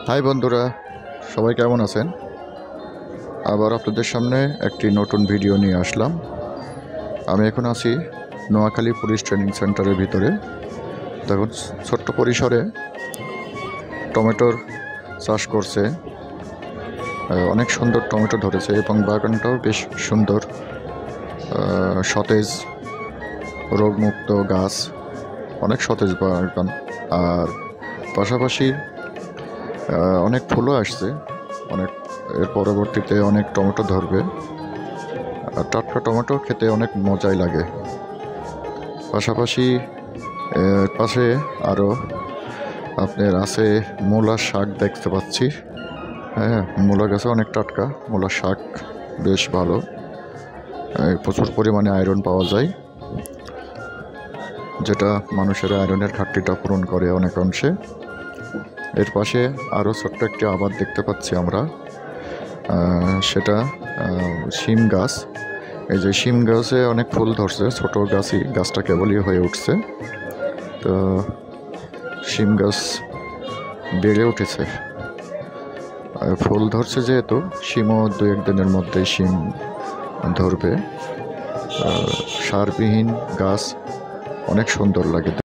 High বন্ধুরা, সবাই কেমন আছেন? আবার আপনাদের সামনে একটি নতুন ভিডিও নিয়ে আসলাম। আমি এখন আছি নোয়াখালী পুলিশ ট্রেনিং সেন্টারের ভিতরে। দেখুন, ছোট্ট পরিসরে টমেটোর চাষ করছে। অনেক সুন্দর টমেটো ধরেছে এবং বাগানটাও বেশ সুন্দর, সতেজ, রোগমুক্ত গাছ, অনেক সতেজ বাগান। আর পাশাপাশি অনেক ফুলও আসছে, অনেক এর পরবর্তীতে অনেক টমেটো ধরবে। আর টাটকা টমেটো খেতে অনেক মজাই লাগে। পাশাপাশি পাশে আরও আপনার আছে মূলা শাক দেখতে পাচ্ছি। হ্যাঁ, মূলা গাছে অনেক টাটকা মূলা শাক, বেশ ভালো। প্রচুর পরিমাণে আয়রন পাওয়া যায়, যেটা মানুষের আয়রনের ঘাটতিটা পূরণ করে অনেক অংশে। এর পাশে আরও ছোট্ট একটি আবাদ দেখতে পাচ্ছি আমরা, সেটা শিম গাছ। এই যে শিম গাছে অনেক ফুল ধরছে, ছোটো গাছই, গাছটা কেবলই হয়ে উঠছে। তো শিম গাছ বেড়ে উঠেছে, ফুল ধরছে যেহেতু শিমও 2-1 দিনের মধ্যেই শিম ধরবে। সারবিহীন গাছ, অনেক সুন্দর লাগে।